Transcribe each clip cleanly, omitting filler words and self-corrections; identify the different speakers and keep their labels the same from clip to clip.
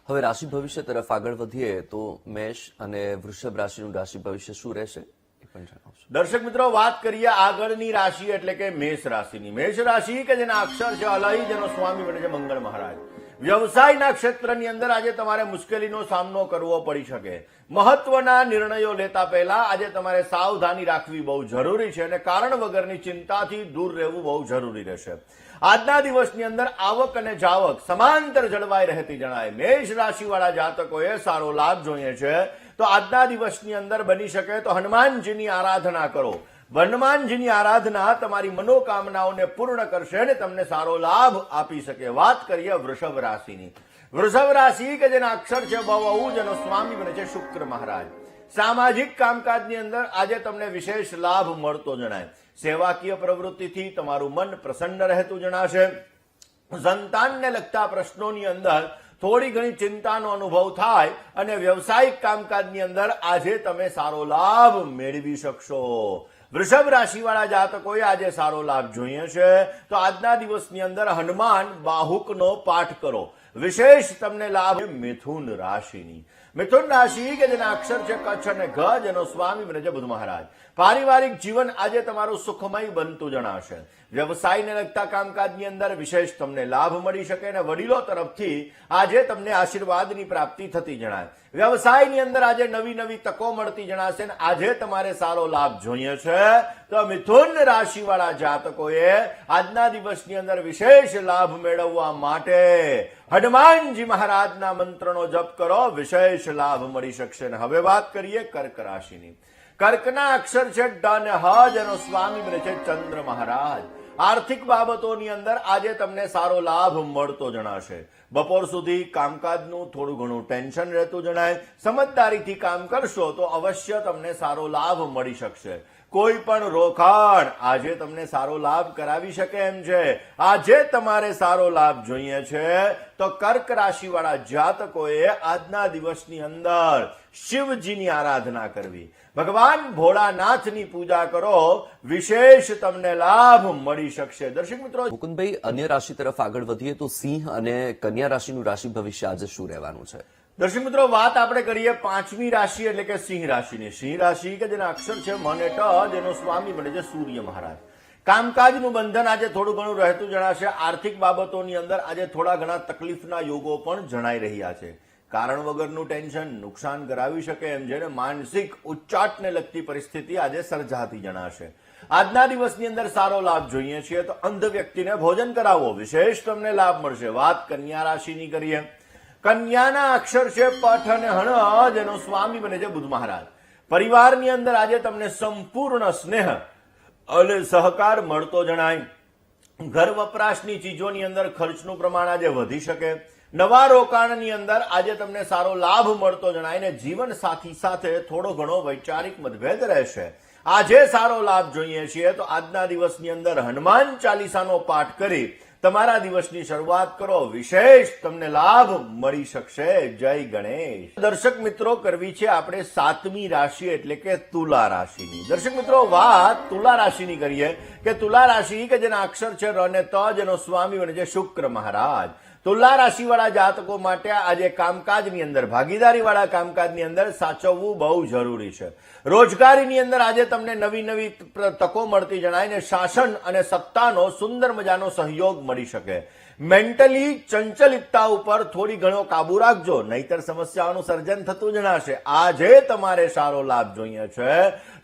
Speaker 1: હવે રાશિ ભવિષ્ય તરફ આગળ વધીએ તો મેષ અને વૃષભ રાશિનું રાશિ ભવિષ્ય શું રહેશે એ પણ જણાવશો।
Speaker 2: દર્શક મિત્રો, વાત કરીએ આગળની રાશિ એટલે કે મેષ રાશિની। મેષ રાશિ કે જેના અક્ષર છે અલય, જેનો સ્વામી બને છે મંગળ મહારાજ। વ્યવસાયના ક્ષેત્રની અંદર આજે તમારે મુશ્કેલીનો સામનો કરવો પડી શકે। મહત્વના નિર્ણયો લેતા પહેલા આજે તમારે સાવધાની રાખવી બહુ જરૂરી છે અને કારણ વગરની ચિંતાથી દૂર રહેવું બહુ જરૂરી રહેશે। આજના દિવસની અંદર આવક અને જાવક સમાંતર જળવાઈ રહેતી જણાય। મેષ રાશિવાળા જાતકોએ સારો લાભ જોઈએ છે તો આજના દિવસની અંદર બની શકે તો હનુમાનજીની આરાધના કરો। હનુમાનજીની આરાધના તમારી મનોકામનાઓને પૂર્ણ કરશે અને તમને સારો લાભ આપી શકે। વાત કરીએ વૃષભ રાશિની। વૃષભ રાશિ કે જેના અક્ષર છે બહુ, જેનો સ્વામી બને છે શુક્ર મહારાજ। સામાજિક કામકાજની અંદર આજે તમને વિશેષ લાભ મળતો જણાય। સેવાકીય પ્રવૃત્તિથી તમારું મન પ્રસન્ન રહેતું જણાશે। સંતાનને લગતા પ્રશ્નોની અંદર થોડી ઘણી ચિંતાનો અનુભવ થાય અને વ્યવસાયિક કામકાજની અંદર આજે તમે સારો લાભ મેળવી શકશો। વૃષભ રાશિવાળા જાતકોએ આજે સારો લાભ જોઈએ છે તો આજના દિવસની અંદર હનુમાન બાહુકનો પાઠ કરો, વિશેષ તમને લાભ। મિથુન રાશિની। મિથુન રાશિ કે જેના અક્ષર છે કચ્છ અને ઘ, જેનો સ્વામી બને છે બુધ મહારાજ। પારિવારિક જીવન આજે તમારું સુખમય બનતું જણાશે। વ્યવસાયને લગતા કામકાજની અંદર વિશેષ તમને લાભ મળી શકે અને વડીલો તરફથી આજે તમને આશીર્વાદની પ્રાપ્તિ થતી જણાય। વ્યવસાયની અંદર આજે નવી નવી તકો મળતી જણાશે અને આજે તમારે સારો લાભ જોઈએ છે તો મિથુન રાશિવાળા જાતકોએ આજના દિવસની અંદર વિશેષ લાભ મેળવવા માટે હનુમાનજી મહારાજના મંત્રનો જપ કરો, વિશેષ લાભ મળી શકશે। હવે વાત કરીએ કર્ક રાશિની। કર્કના અક્ષર છે ડ અને હ, જેનો સ્વામી બને છે ચંદ્ર મહારાજ। આર્થિક બાબતોની અંદર આજે તમને સારો લાભ મળતો જણાશે। બપોર સુધી કામકાજનું થોડું ઘણું ટેન્શન રહેતું જણાય। સમજદારીથી કામ કરશો તો અવશ્ય તમને સારો લાભ મળી શકશે। કોઈ પણ રોકાણ આજે તમને સારો લાભ કરાવી શકે એમ છે। આજે તમારે સારો લાભ જોઈએ છે તો કર્ક રાશિવાળા જાતકોએ આજના દિવસની અંદર શિવજીની આરાધના કરવી, ભગવાન ભોળાનાથની પૂજા કરો, વિશેષ તમને લાભ મળી શકશે। દર્શક મિત્રો,
Speaker 1: મુકુંદભાઈ, અન્ય રાશિ તરફ આગળ વધીએ તો સિંહ અને કન્યા રાશિનું રાશિ ભવિષ્ય આજે શું રહેવાનું છે?
Speaker 2: દર્શક મિત્રો, વાત આપણે કરીએ પાંચમી રાશિ એટલે કે સિંહ રાશિની। સિંહ રાશિ કે જેના અક્ષર છે મ અને ટ, જેનો સ્વામી બને છે સૂર્ય મહારાજ। કામકાજનું બંધન આજે થોડું ઘણું રહેતું જણાશે। આર્થિક બાબતોની અંદર આજે થોડા ઘણા તકલીફના યોગો પણ જણાઈ રહ્યા છે। કારણ વગરનું ટેન્શન નુકસાન કરાવી શકે એમ છે, માનસિક ઉચ્ચાટને લગતી પરિસ્થિતિ આજે સર્જાતી જણાશે। આજના દિવસની અંદર સારો લાભ જોઈએ છીએ તો અંધ વ્યક્તિને ભોજન કરાવો, વિશેષ તમને લાભ મળશે। વાત કન્યા રાશિની કરીએ। કન્યાના અક્ષર છે પઠ અને હણ, જેનો સ્વામી બને છે બુધ મહારાજ। પરિવારની અંદર આજે તમને સંપૂર્ણ સ્નેહ અને સહકાર મળતો જણાય। ઘર વપરાશની ચીજોની અંદર ખર્ચનું પ્રમાણ આજે વધી શકે। નવા રોકાણની અંદર આજે તમને સારો લાભ મળતો જણાય ને જીવન સાથી સાથે થોડો ઘણો વૈચારિક મતભેદ રહેશે। આજે સારો લાભ જોઈએ છીએ તો આજના દિવસની અંદર હનુમાન ચાલીસાનો પાઠ કરી તમારા દિવસની શરૂઆત કરો, વિશેષ તમને લાભ મળી શકશે। જય ગણેશ। દર્શક મિત્રો, કરવી છે આપણે સાતમી રાશિ એટલે કે તુલા રાશિની। દર્શક મિત્રો, વાત તુલા રાશિની કરીએ કે તુલા રાશિ કે જેના અક્ષર છે ર અને ત, જેનો સ્વામી બને છે શુક્ર મહારાજ। તુલા રાશિવાળા જાતકો માટે આજે કામકાજની અંદર, ભાગીદારીવાળા કામકાજની અંદર સાચવવું બહુ જરૂરી છે। રોજગારીની અંદર આજે તમને નવી નવી તકો મળતી જણાય ને શાસન અને સત્તાનો સુંદર મજાનો સહયોગ મળી શકે। મેન્ટલી ચંચલિતતા ઉપર થોડી ઘણો કાબુ રાખજો, નહીતર સમસ્યાઓનું સર્જન થતું જણાશે। આજે તમારે સારો લાભ જોઈએ છે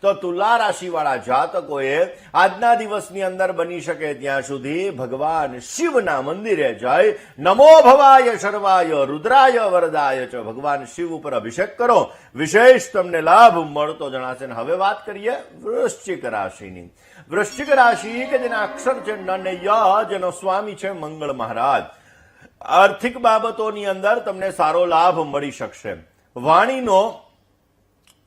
Speaker 2: તો તુલા રાશિવાળા જાતકોએ આજના દિવસની અંદર બની શકે ત્યાં સુધી ભગવાન શિવના મંદિરે જઈ નમો ભવાય શર્વાય રુદ્રાય વરદાય ચ, ભગવાન શિવ ઉપર અભિષેક કરો, વિશેષ તમને લાભ મળતો જણાશે। હવે વાત કરીએ વૃશ્ચિક રાશિની। વૃશ્ચિક રાશિ કે જેના અક્ષર છે ન અને ય, જેનો સ્વામી છે મંગળ મહારાજ। આર્થિક બાબતોની અંદર તમને સારો લાભ મળી શકશે। વાણીનો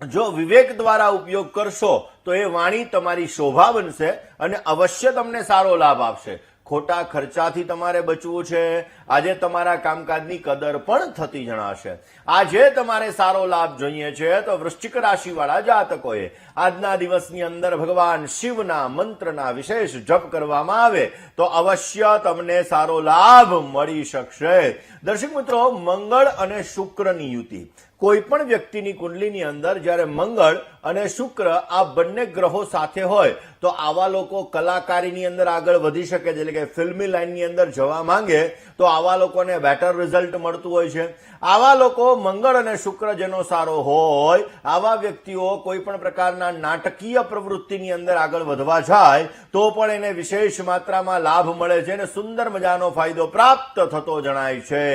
Speaker 2: જો વિવેક દ્વારા ઉપયોગ કરશો તો એ વાણી તમારી શોભા બનશે અને અવશ્ય તમને સારો લાભ આપશે। ખોટા ખર્ચાથી તમારે બચવું છે। આજે તમારા કામકાજની કદર પણ થતી જણાશે. આજે તમારે સારો લાભ જોઈએ છે તો વૃશ્ચિક રાશિવાળા જાતકોએ આજના દિવસની અંદર ભગવાન શિવના મંત્રના વિશેષ જપ કરવામાં આવે તો અવશ્ય તમને સારો લાભ મળી શકશે. દર્શક મિત્રો, મંગળ અને શુક્રની યુતિ કોઈ પણ વ્યક્તિની કુંડલીની અંદર જ્યારે મંગળ અને શુક્ર આ બંને ગ્રહો સાથે હોય તો આવા લોકો કલાકારીની અંદર આગળ વધી શકે છે. એટલે કે ફિલ્મી લાઈનની અંદર જવા માંગે તો આવા લોકોને બેટર રિઝલ્ટ મળતું હોય છે. આવા લોકો મંગળ અને શુક્ર જેનો સારો હોય આવા વ્યક્તિઓ કોઈ પણ પ્રકારના નાટકીય પ્રવૃત્તિની અંદર આગળ વધવા જાય તો પણ એને વિશેષ માત્રામાં લાભ મળે છે અને સુંદર મજાનો ફાયદો પ્રાપ્ત થતો જણાય છે.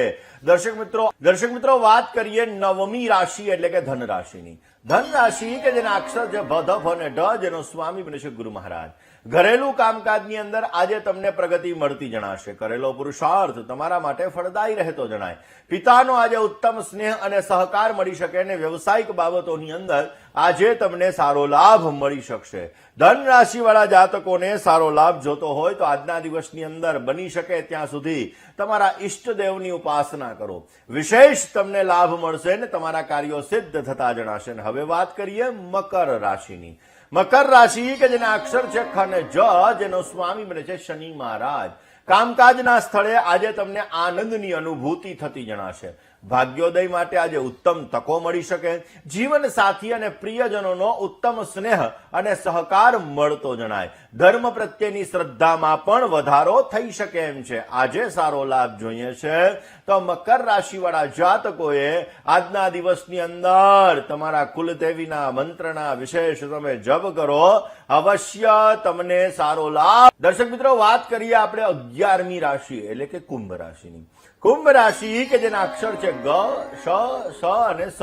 Speaker 2: દર્શક મિત્રો, વાત કરીએ નવમી રાશિ એટલે કે ધન રાશિની. ધન રાશિ કે જેના અક્ષર છે ભ, ધ, ફ અને ઢ, જેનો સ્વામી બને છે ગુરુ મહારાજ. ઘરેલું કામકાજની અંદર આજે તમને પ્રગતિ મળતી જણાશે. કરેલો પુરુષાર્થ તમારા માટે ફળદાયી રહેતો જણાય. પિતાનો આજે ઉત્તમ સ્નેહ અને સહકાર મળી શકે અને વ્યવસાયિક બાબતોની અંદર આજે તમને સારો લાભ મળી શકશે. ધન રાશિવાળા જાતકોને સારો લાભ જોતો હોય તો આજના દિવસની અંદર બની શકે ત્યાં સુધી તમારા ઈષ્ટદેવની ઉપાસના કરો. વિશેષ તમને લાભ મળશે ને તમારા કાર્યો સિદ્ધ થતા જણાશે. હવે વાત કરીએ મકર રાશિની. મકર રાશિ કે જેના અક્ષર છે ખ અને જ, જેનો સ્વામી બને છે શનિ મહારાજ. કામકાજના સ્થળે આજે તમને આનંદની અનુભૂતિ થતી જણાશે. ભાગ્યોદય માટે આજે ઉત્તમ તકો મળી શકે. જીવન સાથી અને પ્રિયજનોનો ઉત્તમ સ્નેહ અને સહકાર મળતો જણાય. ધર્મ પ્રત્યેની શ્રદ્ધામાં પણ વધારો થઈ શકે એમ છે. આજે સારો લાભ જોઈએ છે તો મકર રાશિવાળા જાતકોએ આજના દિવસની અંદર તમારા કુલદેવીના મંત્રના વિશેષ તમે જપ કરો, અવશ્ય તમને સારો લાભ. દર્શક મિત્રો, વાત કરીએ આપણે 11મી રાશિ એટલે કે કુંભ રાશિની. કુંભ રાશિ કે જેના અક્ષર છે ગ, શ, સ અને સ.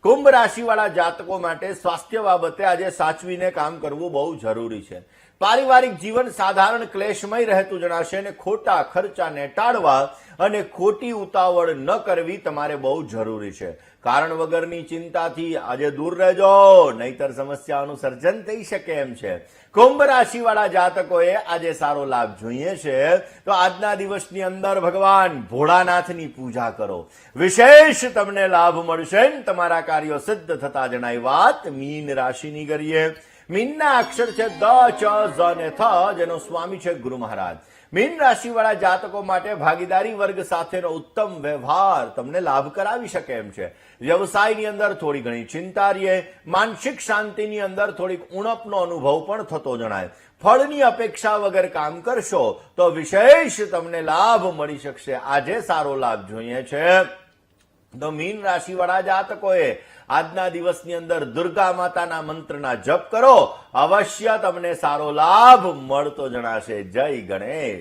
Speaker 2: કુંભ રાશિવાળા જાતકો માટે સ્વાસ્થ્ય બાબતે આજે સાચવીને કામ કરવું બહુ જરૂરી છે. પારિવારિક જીવન સાધારણ ક્લેશમય રહેતું જણાશે અને ખોટા ખર્ચાને ટાળવા અને ખોટી ઉતાવળ ન કરવી તમારે બહુ જરૂરી છે. કારણ વગરની ચિંતાથી આજે દૂર રહેજો, નહીતર સમસ્યાઓનું સર્જન થઈ શકે એમ છે. કુંભ રાશિવાળા જાતકોએ આજે સારો લાભ જોઈએ છે તો આજના દિવસની અંદર ભગવાન ભોળાનાથની પૂજા કરો. વિશેષ તમને લાભ મળશે ને તમારા કાર્યો સિદ્ધ થતા જણાય. વાત મીન રાશિની કરીએ. મીનના અક્ષર છે દ, ચ, ઝ અને થ, જેનો સ્વામી છે ગુરુ મહારાજ. મીન રાશિવાળા જાતકો માટે ભાગીદારી વર્ગ સાથેનો ઉત્તમ વ્યવહાર તમને લાભ કરાવી શકે એમ છે. વ્યવસાયની અંદર થોડી ઘણી ચિંતા રહે. માનસિક શાંતિની અંદર થોડીક ઉણપનો અનુભવ પણ થતો જણાય. ફળની અપેક્ષા વગર કામ કરશો તો વિશેષ તમને લાભ મળી શકશે. આજે સારો લાભ જોઈએ છે તો મીન રાશિવાળા જાતકોએ આજના દિવસની અંદર દુર્ગા માતાના મંત્રના જપ કરો, અવશ્ય તમને સારો લાભ મળતો જણાશે. જય ગણેશ.